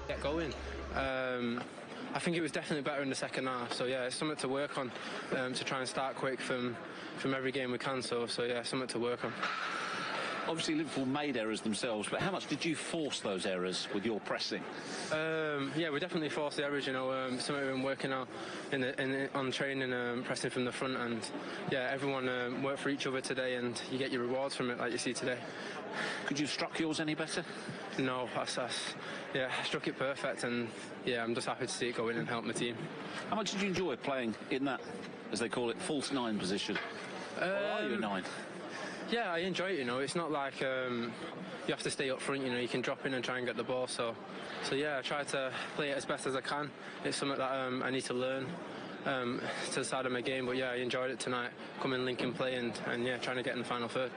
get going. I think it was definitely better in the second half. So yeah, it's something to work on, to try and start quick from every game we can. So yeah, something to work on. Obviously, Liverpool made errors themselves, but how much did you force those errors with your pressing? Yeah, we definitely forced the errors. You know, something we've been working on on training, pressing from the front, and yeah, everyone worked for each other today, and you get your rewards from it, like you see today. Could you have struck yours any better? No, yeah, I struck it perfect, and yeah, I'm just happy to see it go in and help my team. How much did you enjoy playing in that, as they call it, false nine position? Or are you a nine? Yeah, I enjoy it, you know. It's not like you have to stay up front, you know. You can drop in and try and get the ball. So yeah, I try to play it as best as I can. It's something that I need to learn to the side of my game. But yeah, I enjoyed it tonight, coming link and play, and yeah, trying to get in the final third.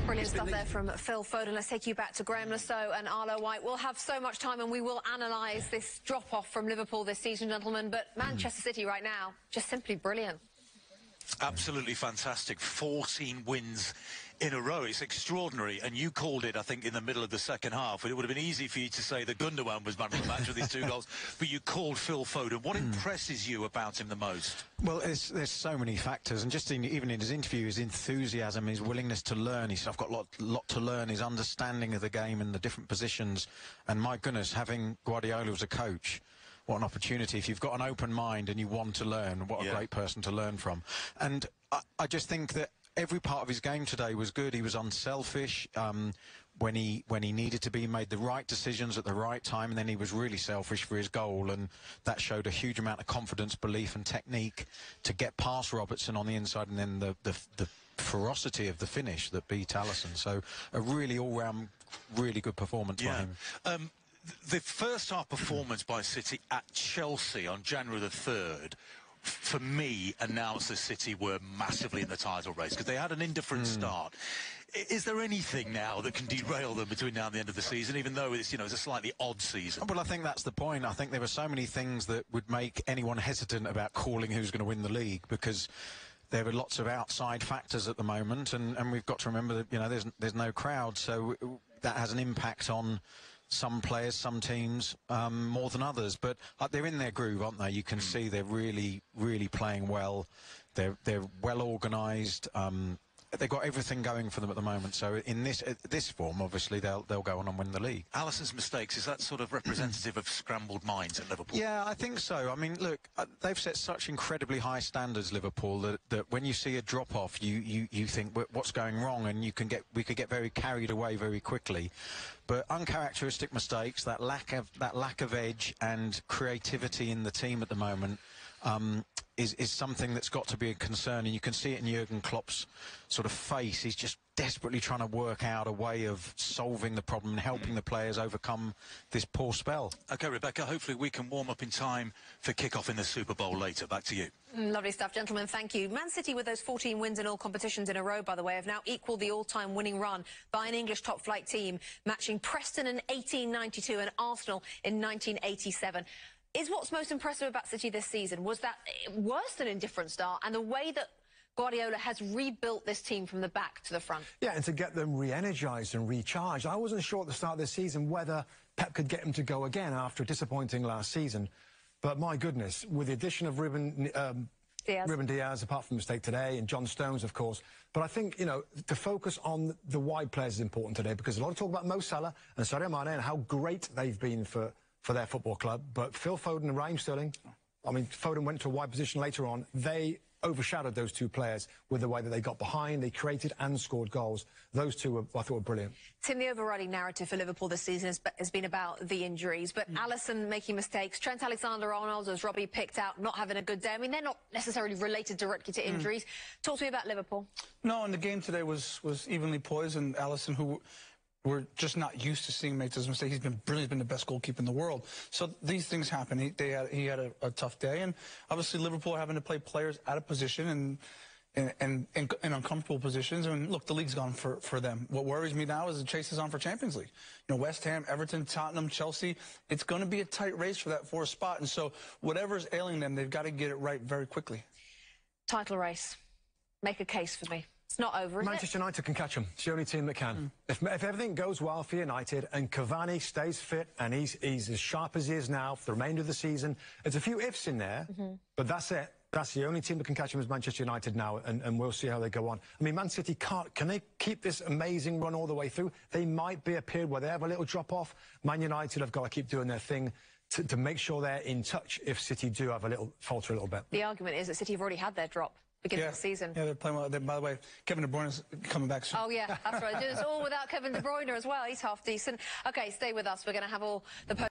Brilliant stuff there from Phil Foden. Let's take you back to Graham Lasseau and Arlo White. We'll have so much time and we will analyse this drop-off from Liverpool this season, gentlemen. But Manchester City right now, just simply brilliant. Absolutely fantastic. 14 wins in a row. It's extraordinary. And you called it, I think, in the middle of the second half. It would have been easy for you to say that Gundogan was man of the match with his 2 goals. But you called Phil Foden. What impresses you about him the most? Well, there's so many factors. And just even in his interview, his enthusiasm, his willingness to learn. He said, I've got a lot to learn. His understanding of the game and the different positions. And my goodness, having Guardiola as a coach, what an opportunity. If you've got an open mind and you want to learn, what a great person to learn from. And I just think that every part of his game today was good. He was unselfish when he needed to be, made the right decisions at the right time, and then he was really selfish for his goal, and that showed a huge amount of confidence, belief and technique to get past Robertson on the inside, and then the ferocity of the finish that beat Alison. So a really all-round, really good performance by him. The first half performance by City at Chelsea on January the 3rd, for me, announced that City were massively in the title race because they had an indifferent start. Is there anything now that can derail them between now and the end of the season, even though it's, you know, it's a slightly odd season? Well, I think that's the point. I think there are so many things that would make anyone hesitant about calling who's going to win the league, because there are lots of outside factors at the moment, and we've got to remember that, you know, there's no crowd, so that has an impact on some players, some teams, more than others. But they're in their groove, aren't they? You can see they're really, really playing well. They're well organised. They've got everything going for them at the moment. So in this form, obviously, they'll go on and win the league. Alison's mistakes, is that sort of representative of scrambled minds at Liverpool? Yeah, I think so. I mean, look, they've set such incredibly high standards, Liverpool, that when you see a drop-off, you think, what's going wrong? And we could get very carried away very quickly. But uncharacteristic mistakes, that lack of edge and creativity in the team at the moment, is something that's got to be a concern, and you can see it in Jurgen Klopp's sort of face. He's just desperately trying to work out a way of solving the problem and helping the players overcome this poor spell. OK, Rebecca, hopefully we can warm up in time for kick-off in the Super Bowl later. Back to you. Lovely stuff, gentlemen. Thank you. Man City, with those 14 wins in all competitions in a row, by the way, have now equalled the all-time winning run by an English top-flight team, matching Preston in 1892 and Arsenal in 1987. Is what's most impressive about City this season was that worse than indifferent start, and the way that Guardiola has rebuilt this team from the back to the front. Yeah, and to get them re-energised and recharged. I wasn't sure at the start of this season whether Pep could get them to go again after a disappointing last season. But my goodness, with the addition of Ruben Diaz, apart from the mistake today, and John Stones, of course. But I think, you know, to focus on the wide players is important today, because a lot of talk about Mo Salah and Sadio Mane and how great they've been for their football club. But Phil Foden and Raheem Sterling, I mean, Foden went to a wide position later on. They overshadowed those two players with the way that they got behind, they created and scored goals. Those two, I thought, were brilliant. Tim, the overriding narrative for Liverpool this season has been about the injuries, but Alison making mistakes, Trent Alexander-Arnold, as Robbie picked out, not having a good day. I mean, they're not necessarily related directly to injuries. Talk to me about Liverpool. No, and the game today was evenly poised, and Alison, who we're just not used to seeing make those mistakes. He's been brilliant, he's been the best goalkeeper in the world. So these things happen. He had a tough day, and obviously Liverpool having to play players out of position and uncomfortable positions. And look, the league's gone for them. What worries me now is the chase is on for Champions League. You know, West Ham, Everton, Tottenham, Chelsea. It's going to be a tight race for that fourth spot. And so whatever's ailing them, they've got to get it right very quickly. Title race. Make a case for me. It's not over, is Manchester United can catch them. It's the only team that can. If everything goes well for United and Cavani stays fit and he's as sharp as he is now for the remainder of the season, there's a few ifs in there, but that's it. That's the only team that can catch them is Manchester United now, and we'll see how they go on. I mean, Man City can they keep this amazing run all the way through? They might be a period where they have a little drop-off. Man United have got to keep doing their thing to make sure they're in touch if City do have a little falter a little bit. The argument is that City have already had their drop beginning of the season. Yeah, they're playing well. By the way, Kevin De Bruyne is coming back soon. Oh, yeah, that's right. It's all without Kevin De Bruyne as well. He's half decent. OK, stay with us. We're going to have all the